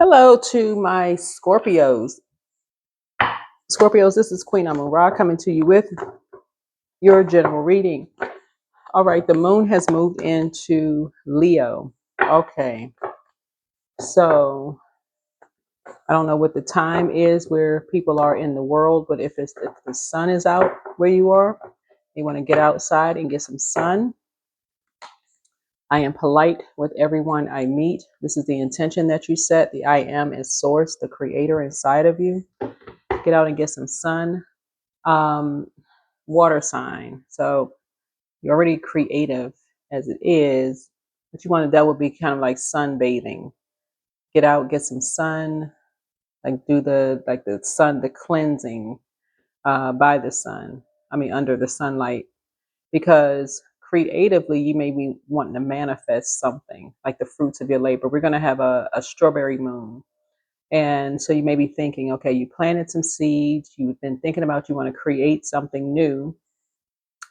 Hello to my Scorpios. Scorpios, this is Queen Amun Ra coming to you with your general reading. All right, the moon has moved into Leo. Okay, so I don't know what the time is where people are in the world, but if the sun is out where you are, you want to get outside and get some sun. I am polite with everyone I meet. This is the intention that you set. The I am is source, the creator inside of you. Get out and get some sun. Um, Water sign. So you're already creative as it is, but you wanted that would be kind of like sunbathing. Get out, get some sun, like do the sun, the cleansing by the sun. I mean under the sunlight, because creatively you may be wanting to manifest something like the fruits of your labor. We're gonna have a strawberry moon. And so you may be thinking, okay, you planted some seeds, you've been thinking about you want to create something new,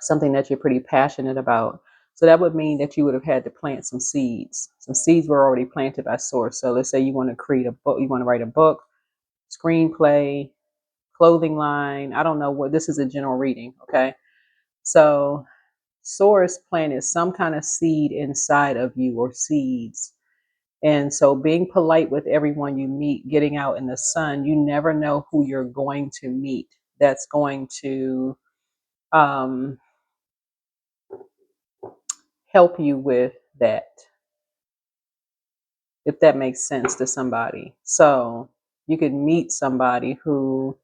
something that you're pretty passionate about. So that would mean that you would have had to plant some seeds. Some seeds were already planted by source. So let's say you want to create a book, you want to write a book, screenplay, clothing line. I don't know what, this is a general reading. Okay. So source planted some kind of seed inside of you or seeds. And so being polite with everyone you meet, getting out in the sun, you never know who you're going to meet. That's going to, um, help you with that, if that makes sense to somebody. So you could meet somebody who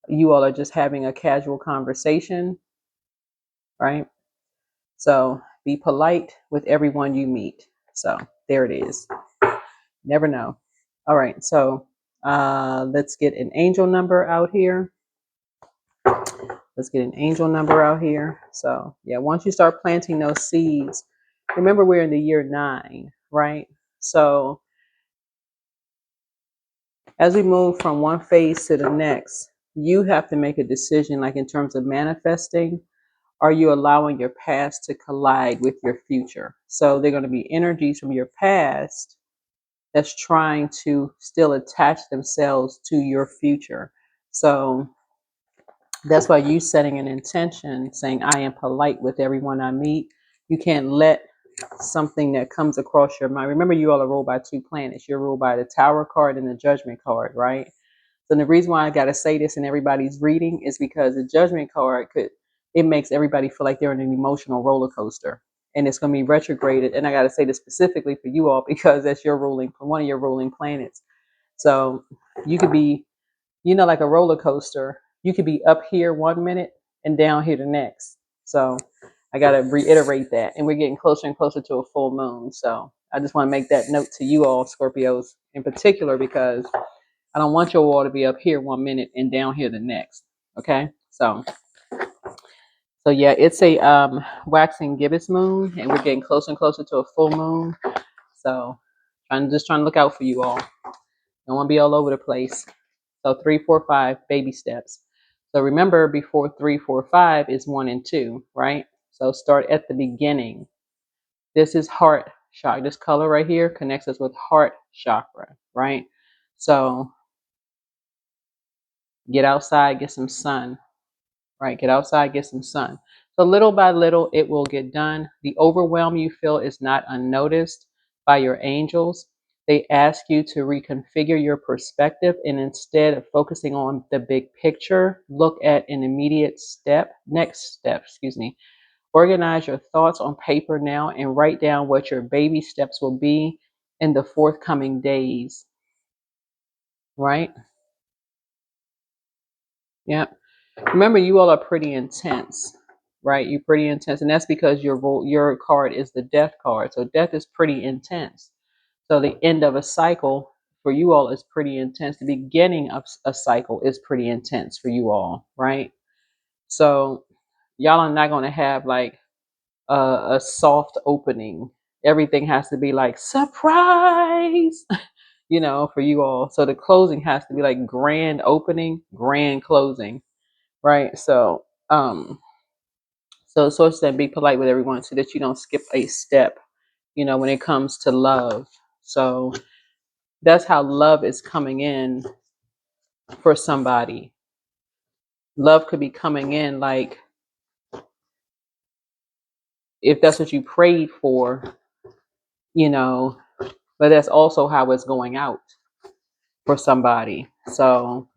you all are just having a casual conversation, right? So be polite with everyone you meet. So there it is. Never know. All right. So let's get an angel number out here. Let's get an angel number out here. So yeah, once you start planting those seeds, remember we're in the year 9, right? So as we move from one phase to the next, you have to make a decision, like in terms of manifesting. Are you allowing your past to collide with your future? So they're going to be energies from your past that's trying to still attach themselves to your future. So that's why you setting an intention saying, I am polite with everyone I meet. You can't let something that comes across your mind. Remember, you all are ruled by 2 planets. You're ruled by the Tower card and the Judgment card, right? So the reason why I got to say this in everybody's reading is because the Judgment card it makes everybody feel like they're in an emotional roller coaster, and it's going to be retrograded. And I got to say this specifically for you all because that's your ruling, one of your ruling planets. So you could be, like a roller coaster. You could be up here 1 minute and down here the next. So I got to reiterate that. And we're getting closer and closer to a full moon. So I just want to make that note to you all, Scorpios in particular, because I don't want your wall to be up here 1 minute and down here the next. Okay. So yeah, it's a waxing gibbous moon, and we're getting closer and closer to a full moon. So just trying to look out for you all. Don't want to be all over the place. So 3, 4, 5, baby steps. So remember, before 3, 4, 5 is 1 and 2, right? So start at the beginning. This is heart chakra. This color right here connects us with heart chakra, right? So get outside, get some sun, right? Get outside, get some sun. So little by little, it will get done. The overwhelm you feel is not unnoticed by your angels. They ask you to reconfigure your perspective, and instead of focusing on the big picture, look at an immediate next step, Organize your thoughts on paper now and write down what your baby steps will be in the forthcoming days, right? Yep. Remember, you all are pretty intense, right? You're pretty intense, and that's because your card is the death card. So death is pretty intense. So the end of a cycle for you all is pretty intense. The beginning of a cycle is pretty intense for you all, right? So y'all are not going to have like a soft opening. Everything has to be like surprise, for you all. So the closing has to be like grand opening, grand closing, right? So source that be polite with everyone so that you don't skip a step, when it comes to love. So That's how love is coming in for somebody. Love could be coming in like if that's what you prayed for, you know, but that's also how it's going out for somebody. So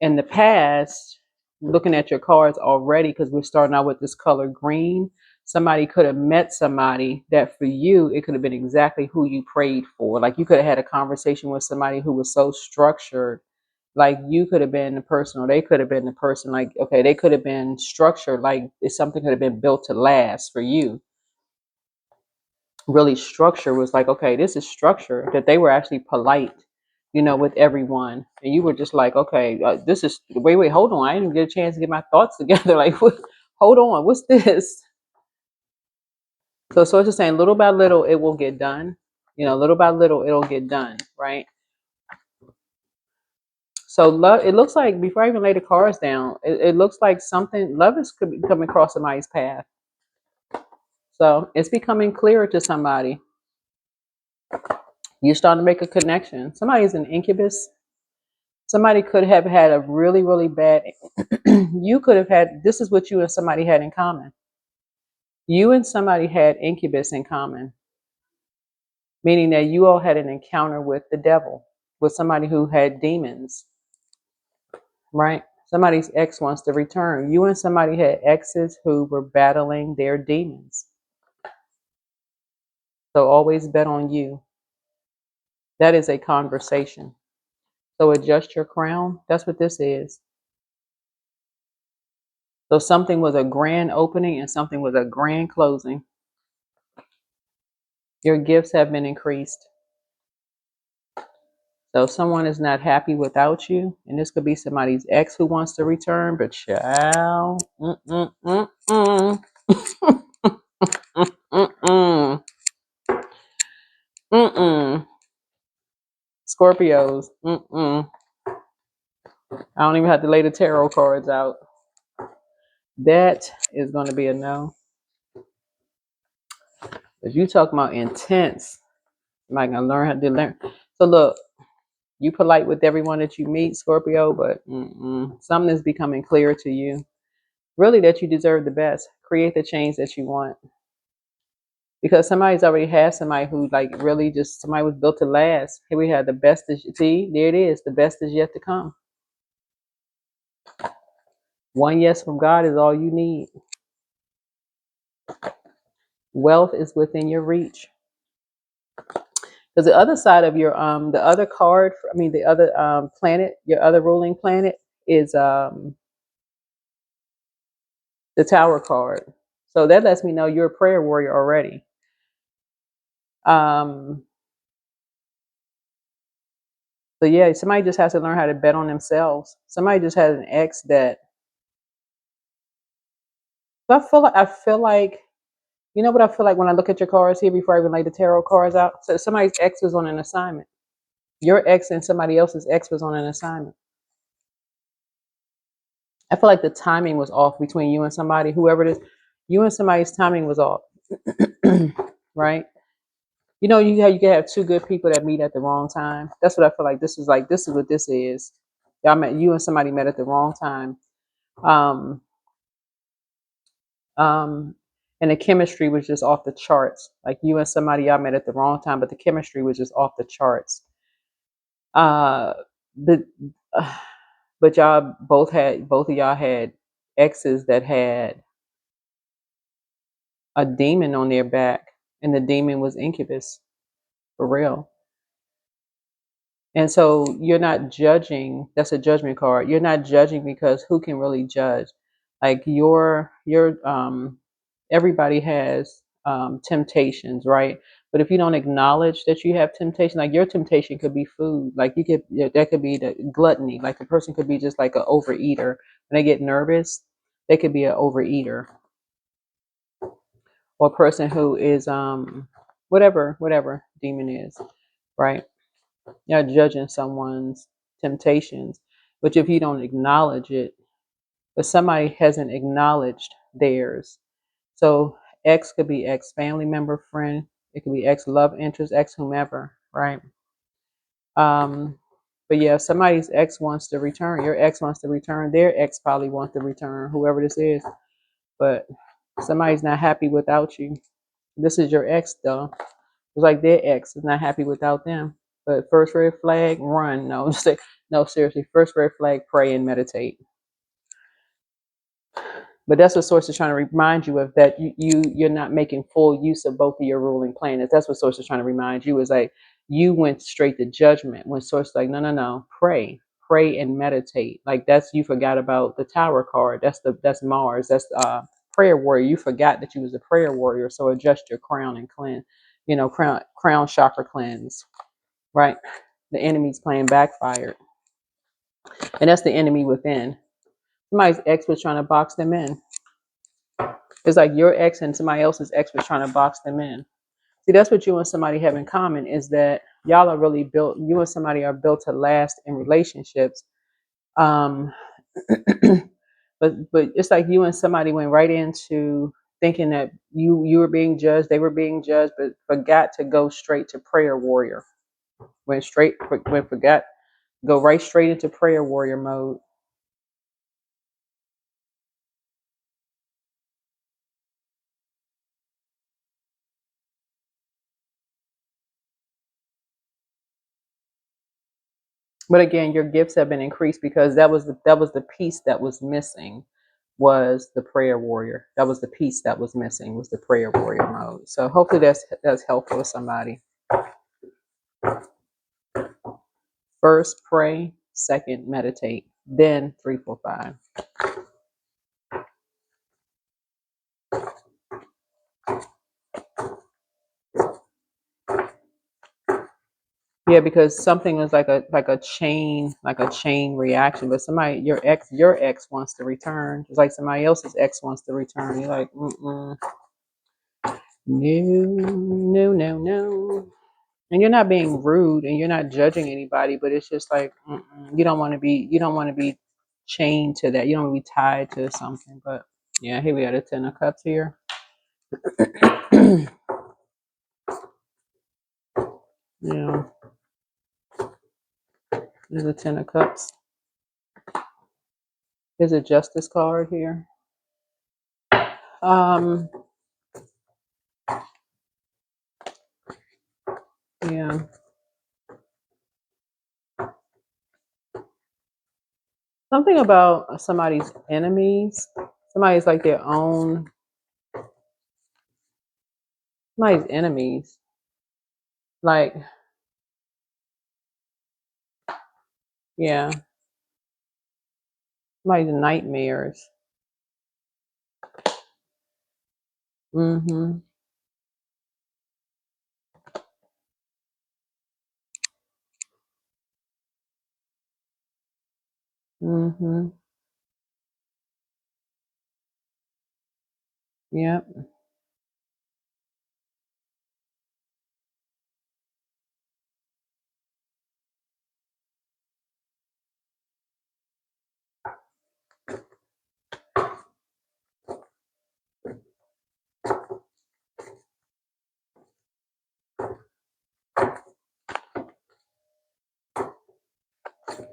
in the past, looking at your cards already, because we're starting out with this color green, somebody could have met somebody that for you, it could have been exactly who you prayed for. Like you could have had a conversation with somebody who was so structured. Like you could have been the person, or they could have been the person. Like, okay, they could have been structured. Like if something could have been built to last for you. Really structure was like, okay, this is structure, that they were actually polite, with everyone. And you were just like, okay, this is, wait, hold on. I didn't even get a chance to get my thoughts together. Like, hold on, what's this? So it's just saying little by little, it will get done. Little by little, it'll get done. Right. So love, it looks like before I even lay the cards down, it looks like something, love is could be coming across somebody's path. So it's becoming clearer to somebody. You're starting to make a connection. Somebody's an incubus. Somebody could have had a really, really bad, you could have had, this is what you and somebody had in common. You and somebody had incubus in common, meaning that you all had an encounter with the devil, with somebody who had demons, right? Somebody's ex wants to return. You and somebody had exes who were battling their demons. So always bet on you. That is a conversation. So adjust your crown. That's what this is. So something was a grand opening and something was a grand closing. Your gifts have been increased. So if someone is not happy without you, and this could be somebody's ex who wants to return, but child, Scorpios, I don't even have to lay the tarot cards out. That is going to be a no. If you talking about intense, am I gonna learn how to learn? So look, you polite with everyone that you meet, Scorpio, but something is becoming clear to you. Really, that you deserve the best. Create the change that you want. Because somebody's already had somebody who like really just somebody was built to last. Here we have the best is, see, there it is. The best is yet to come. One yes from God is all you need. Wealth is within your reach. Because the other side of your the other card, I mean the other planet, your other ruling planet is the Tower card. So that lets me know you're a prayer warrior already. So yeah, somebody just has to learn how to bet on themselves. Somebody just has an ex that I feel like you know what I feel like when I look at your cards here before I even lay the tarot cards out. So somebody's ex was on an assignment. Your ex and somebody else's ex was on an assignment. I feel like the timing was off between you and somebody, whoever it is. You and somebody's timing was off, right? You can have two good people that meet at the wrong time. That's what I feel like. This is like this is what this is. You and somebody met at the wrong time. Um, um, and the chemistry was just off the charts. Like you and somebody y'all met at the wrong time, but the chemistry was just off the charts. Uh, but uh, but both of y'all had exes that had a demon on their back, and the demon was incubus for real. And so you're not judging. That's a judgment card. You're not judging because who can really judge? Like everybody has temptations, right? But if you don't acknowledge that you have temptation, like your temptation could be food. Like that could be the gluttony. Like a person could be just like an overeater. When they get nervous, they could be an overeater, or a person who is whatever demon is, right? You're not judging someone's temptations, but if you don't acknowledge it, but somebody hasn't acknowledged theirs. So ex could be ex family member, friend. It could be ex love interest, ex whomever, right? But yeah, somebody's ex wants to return. Your ex wants to return. Their ex probably wants to return, whoever this is. But somebody's not happy without you. This is your ex, though. It's like their ex is not happy without them. But first red flag, run. No, say no. Seriously, first red flag, pray and meditate. But that's what Source is trying to remind you of, that you're not making full use of both of your ruling planets. That's what Source is trying to remind you, is like you went straight to judgment when Source is like, no, no, no, pray and meditate. Like that's, you forgot about the Tower card. That's Mars. That's prayer warrior. You forgot that you was a prayer warrior. So adjust your crown and cleanse. Crown chakra cleanse. Right. The enemy's playing backfired, and that's the enemy within. Somebody's ex was trying to box them in. It's like your ex and somebody else's ex was trying to box them in. See, that's what you and somebody have in common, is that y'all are really built, you and somebody are built to last in relationships. Um, but it's like you and somebody went right into thinking that you were being judged, they were being judged, but forgot to go straight to prayer warrior. Forgot, go right straight into prayer warrior mode. But again, your gifts have been increased, because that was the piece that was missing, was the prayer warrior. That was the piece that was missing, was the prayer warrior mode. So hopefully that's helpful to somebody. First pray, second meditate, then 3, 4, 5. Yeah, because something is like a chain reaction. But somebody, your ex wants to return, just like somebody else's ex wants to return. You're like, mm-mm, no, no, no, no. And you're not being rude, and you're not judging anybody, but it's just like, you don't want to be chained to that. You don't want to be tied to something. But yeah, here we got a 10 of cups here. Yeah, there's a 10 of cups. There's a justice card here. Um, yeah. Something about somebody's enemies. Somebody's like their own, somebody's enemies. Like, yeah, somebody's nightmares. Mm-hmm. Mm-hmm. Yep.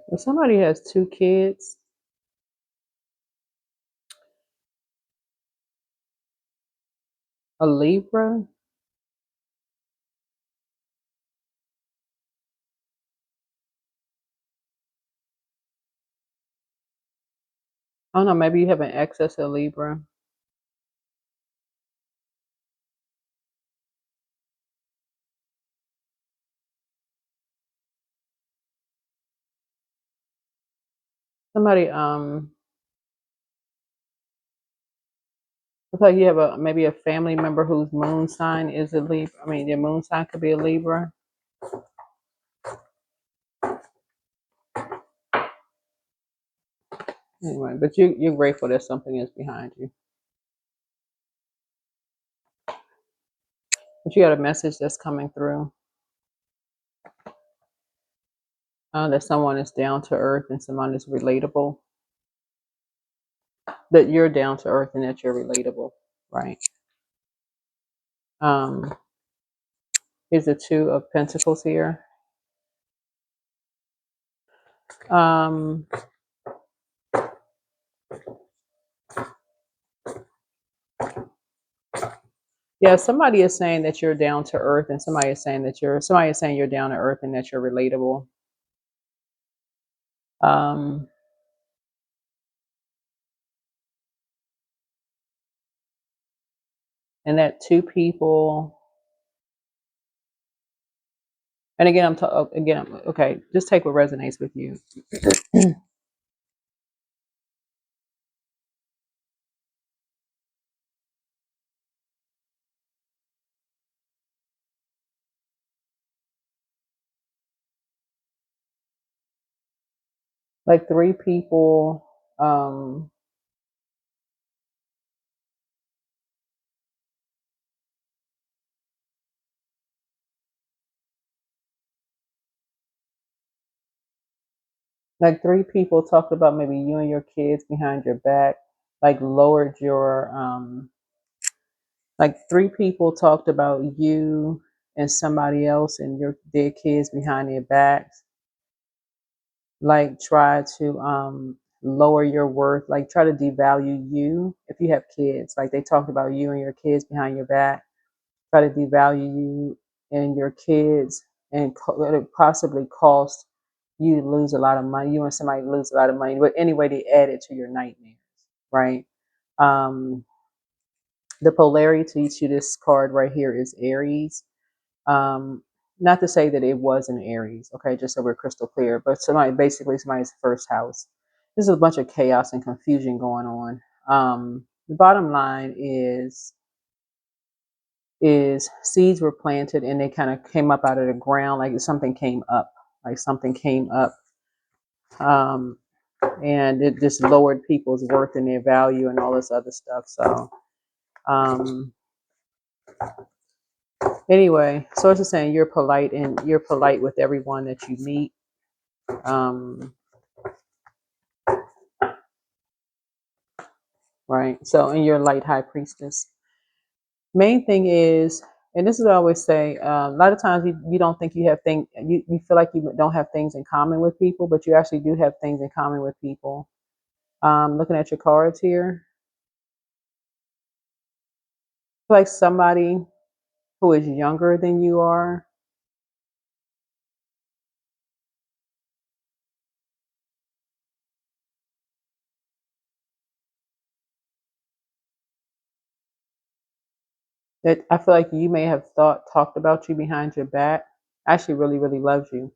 If somebody has 2 kids, a Libra. I don't know, maybe you have an excess of Libra. Somebody, looks like you have maybe a family member whose moon sign is a Libra. I mean, their moon sign could be a Libra. Anyway, but you're grateful that something is behind you. But you got a message that's coming through, that someone is down to earth and someone is relatable. That you're down to earth and that you're relatable, right? Um, here's the 2 of Pentacles here. Um, yeah, somebody is saying that you're down to earth, and somebody is saying you're down to earth and that you're relatable. Um, and that two people, and again, okay, just take what resonates with you. Like three people, um, like three people talked about maybe you and your kids behind your back, like lowered your, like three people talked about you and somebody else and their kids behind their backs, like try to lower your worth, like try to devalue you if you have kids. Like they talked about you and your kids behind your back, try to devalue you and your kids, and it possibly cost you to lose a lot of money. You and somebody lose a lot of money, but anyway, they add it to your nightmares, right? Um, the polarity to this card right here is Aries. Um, not to say that it was an Aries, okay, just so we're crystal clear, but somebody's first house. There's a bunch of chaos and confusion going on. The bottom line is seeds were planted and they kind of came up out of the ground, like something came up, um, and it just lowered people's worth and their value and all this other stuff. So um, anyway, so it's just saying you're polite with everyone that you meet. Um, right. So, and you're light high priestess. Main thing is, and this is what I always say, a lot of times you don't think you have things, you feel like you don't have things in common with people, but you actually do have things in common with people. Looking at your cards here, like somebody who is younger than you are, that I feel like you may have talked about you behind your back, actually really, really loves you.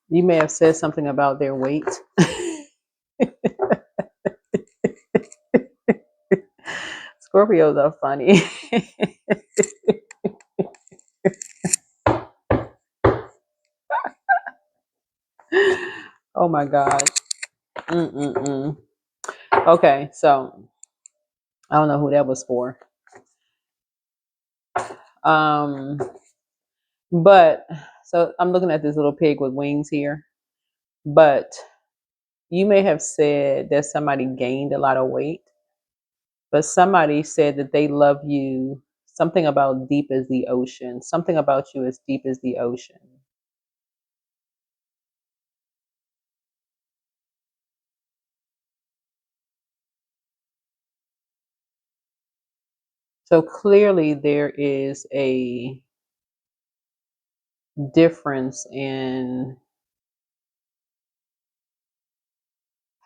You may have said something about their weight. Scorpios are funny. Oh my God. Mm-mm-mm. Okay, so I don't know who that was for. Um, but so I'm looking at this little pig with wings here. But you may have said that somebody gained a lot of weight, but somebody said that they love you. Something about deep as the ocean. Something about you as deep as the ocean. So clearly there is a difference in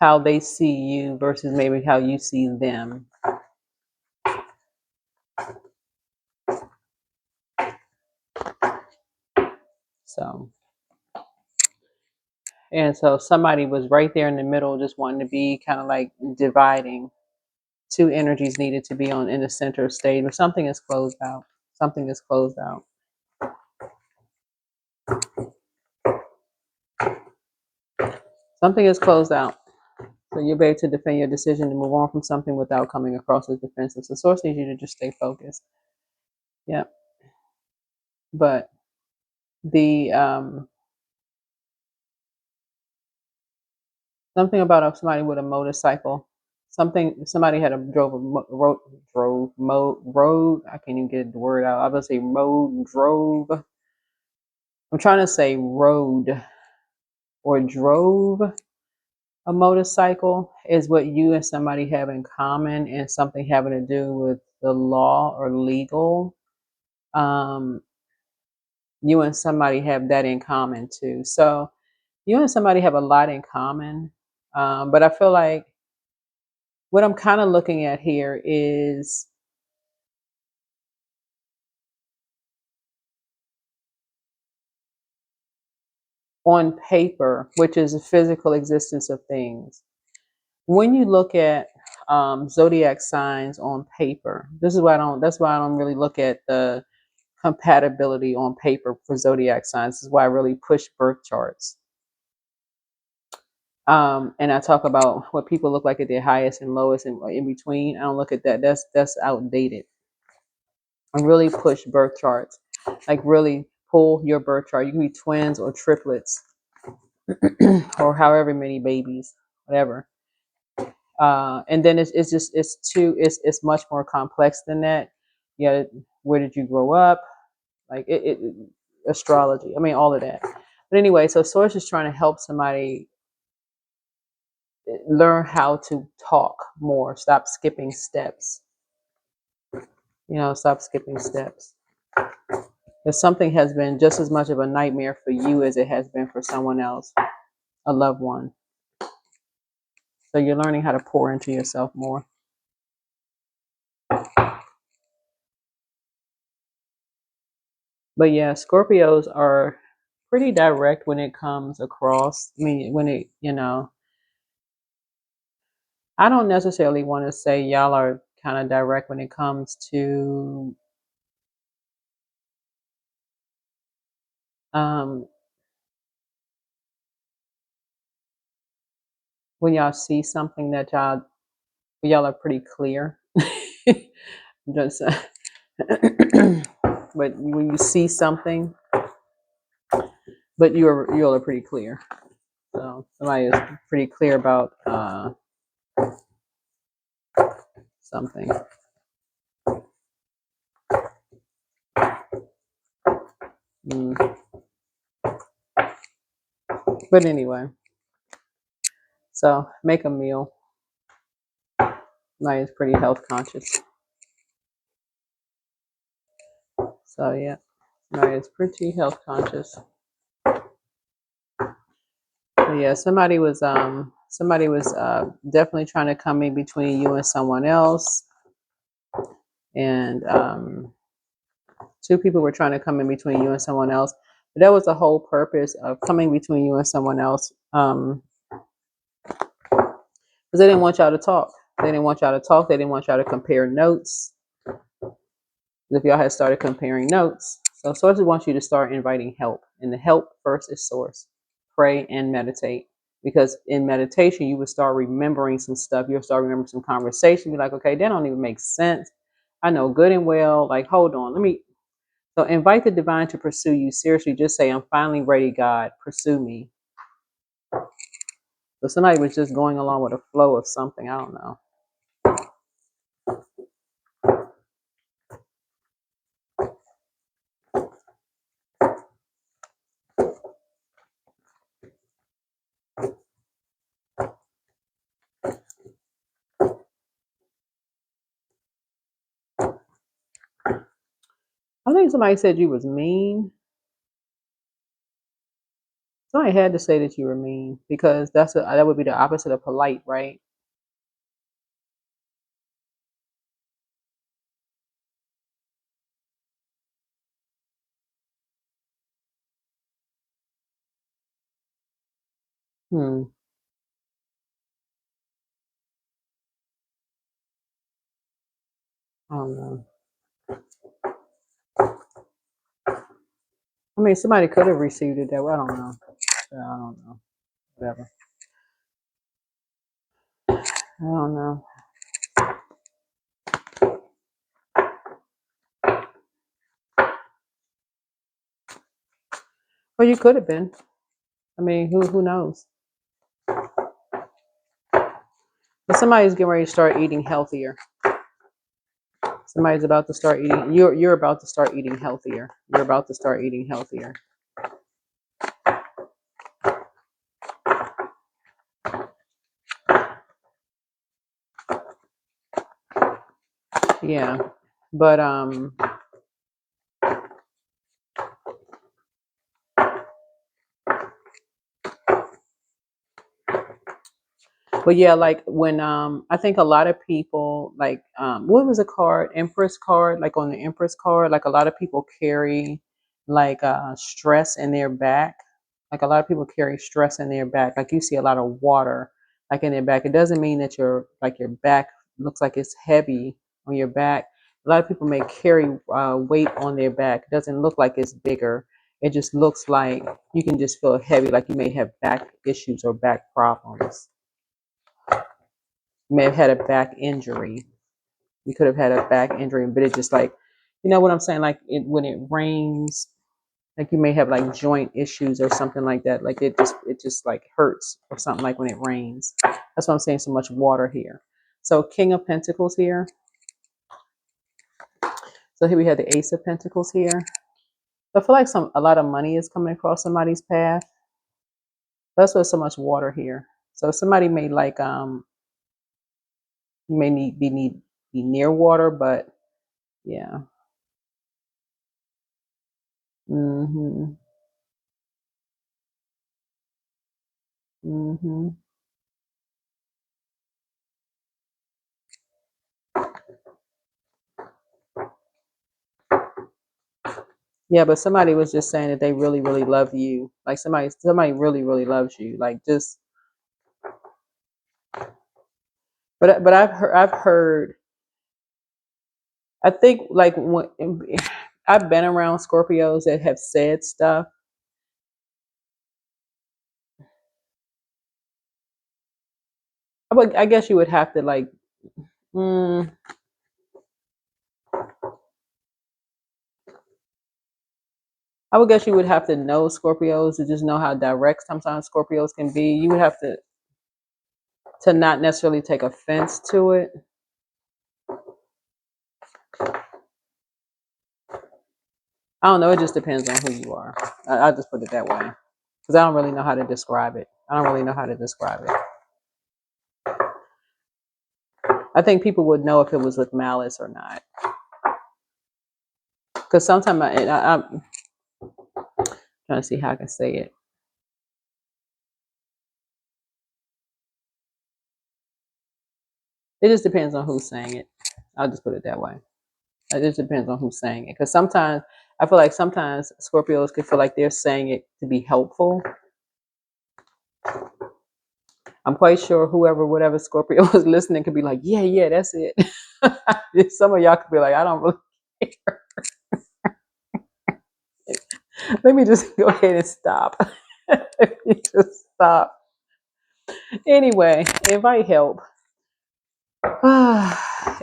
how they see you versus maybe how you see them. So, and so somebody was right there in the middle, just wanting to be kind of like dividing. Two energies needed to be on in the center stage, but something is closed out. Something is closed out. Something is closed out. So you'll be able to defend your decision to move on from something without coming across as defensive. So source needs you to just stay focused. Yeah. But the Something about somebody with a motorcycle. Somebody had a road. I can't even get the word out. I was say drove. I'm trying to say rode or drove a motorcycle is what you and somebody have in common, and something having to do with the law or legal. Um, you and somebody have that in common too. So you and somebody have a lot in common. But I feel like what I'm kind of looking at here is on paper, which is the physical existence of things. When you look at zodiac signs on paper, this is why I don't. That's why I don't really look at the compatibility on paper for zodiac signs. This is why I really push birth charts. And I talk about what people look like at their highest and lowest and in between. I don't look at that. That's outdated. I really push birth charts, like really pull your birth chart. You can be twins or triplets, or however many babies, whatever. And then it's just it's much more complex than that. Yeah, where did you grow up? Like astrology. I mean, all of that. But anyway, so Source is trying to help somebody learn how to talk more. Stop skipping steps. Stop skipping steps. If something has been just as much of a nightmare for you as it has been for someone else, a loved one. So you're learning how to pour into yourself more. But yeah, Scorpios are pretty direct when it comes across. I mean, I don't necessarily want to say y'all are kind of direct when it comes to um, when y'all see something that y'all are pretty clear. Just, but when you see something, but you are pretty clear. So somebody is pretty clear about something. Mm. But anyway, so make a meal. Somebody is pretty health conscious. So yeah, somebody is pretty health conscious. But yeah, somebody was definitely trying to come in between you and someone else, and two people were trying to come in between you and someone else. But that was the whole purpose of coming between you and someone else, because they didn't want y'all to talk. They didn't want y'all to talk. They didn't want y'all to compare notes. If y'all had started comparing notes, so sources want you to start inviting help, and the help first is source. Pray and meditate, because in meditation you would start remembering some stuff. You'll start remembering some conversation. Be like, okay, that don't even make sense. I know good and well. Like, hold on, let me. So invite the divine to pursue you. Seriously, just say, I'm finally ready, God, pursue me. So somebody was just going along with a flow of something. I don't know. I think somebody said you was mean. Somebody had to say that you were mean, because that would be the opposite of polite, right? Hmm. I don't know. I mean, somebody could have received it that way. I don't know. Yeah, I don't know. Whatever. I don't know. Well, you could have been. I mean, who knows? But somebody's getting ready to start eating healthier. Somebody's about to start eating. You're about to start eating healthier. You're about to start eating healthier. Yeah, but but yeah, like when I think a lot of people like what was a card? Empress card, like on the Empress card, like a lot of people carry like stress in their back. Like a lot of people carry stress in their back. Like you see a lot of water like in their back. It doesn't mean that your back looks like it's heavy on your back. A lot of people may carry weight on their back. It doesn't look like it's bigger. It just looks like you can just feel heavy, like you may have back issues or back problems. You may have had a back injury. You could have had a back injury, but it just like, you know what I'm saying? Like when it rains, like you may have like joint issues or something like that. Like it just like hurts or something like when it rains. That's why I'm saying so much water here. So King of Pentacles here. So here we have the Ace of Pentacles here. I feel like a lot of money is coming across somebody's path. That's why so much water here. So somebody may like you may be near water, but yeah. Mhm. Mhm. Yeah, but somebody was just saying that they really, really love you. Like somebody really, really loves you. Like just, but I've heard. I think like when I've been around Scorpios that have said stuff. I guess you would have to like. Mm, I would guess you would have to know Scorpios to just know how direct sometimes Scorpios can be. You would have to not necessarily take offense to it. I don't know. It just depends on who you are. I'll just put it that way because I don't really know how to describe it. I don't really know how to describe it. I think people would know if it was with malice or not. Because sometimes I'm trying to see how I can say it. It just depends on who's saying it. I'll just put it that way. It just depends on who's saying it. Because sometimes I feel like sometimes Scorpios can feel like they're saying it to be helpful. I'm quite sure whatever Scorpio was listening could be like, yeah, yeah, that's it. Some of y'all could be like, I don't really care. Let me just go ahead and stop. Let me just stop. Anyway, invite help.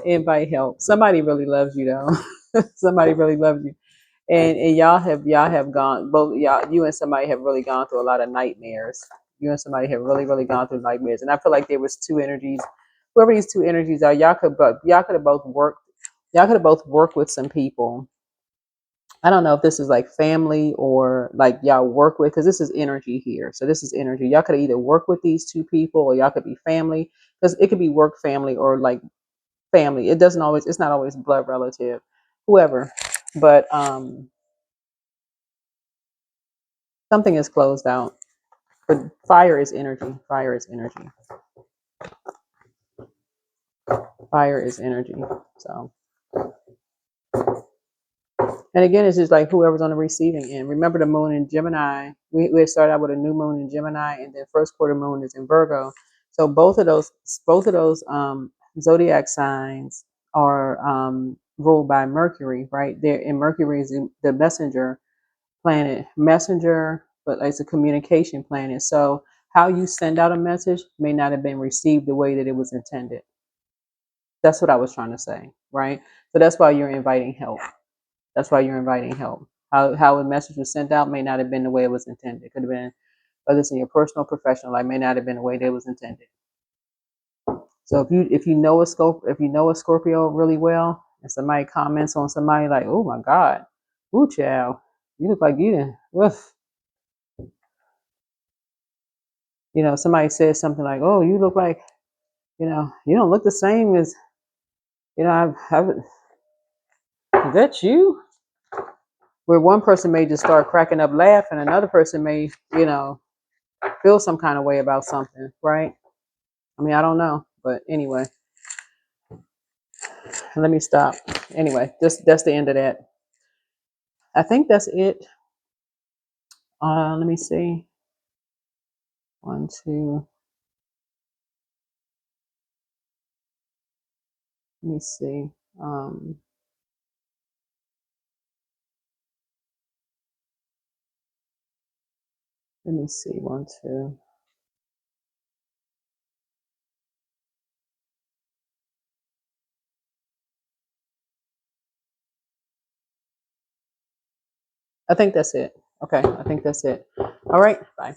Invite help. Somebody really loves you though. Somebody really loves you. And y'all have gone both y'all you and somebody have really gone through a lot of nightmares. You and somebody have really, really gone through nightmares. And I feel like there was two energies. Whoever these two energies are, y'all could have both worked with some people. I don't know if this is like family or like y'all work with, because this is energy here. So this is energy. Y'all could either work with these two people or y'all could be family. Because it could be work family or like family. It's not always blood relative, whoever. But something is closed out. But fire is energy. Fire is energy. Fire is energy. So, and again, it's just like whoever's on the receiving end. Remember the moon in Gemini. We had started out with a new moon in Gemini, and then first quarter moon is in Virgo. So both of those zodiac signs are ruled by Mercury, right? There, and Mercury is the messenger planet, but it's a communication planet. So how you send out a message may not have been received the way that it was intended. That's what I was trying to say, right? So that's why you're inviting help. That's why you're inviting help. How a message was sent out may not have been the way it was intended. It could have been, whether it's in your personal or professional life, may not have been the way that it was intended. So if you know a Scorpio really well, and somebody comments on somebody like, "Oh my God, ooh child, you look like you didn't," woof. Somebody says something like, "Oh, you look like, you don't look the same as, is that you?" Where one person may just start cracking up laughing, another person may, feel some kind of way about something, right? I mean, I don't know, but anyway, let me stop. Anyway, that's the end of that. I think that's it. Let me see. One, two. Let me see. Um, Let me see. One, two. I think that's it. Okay, I think that's it. All right, bye.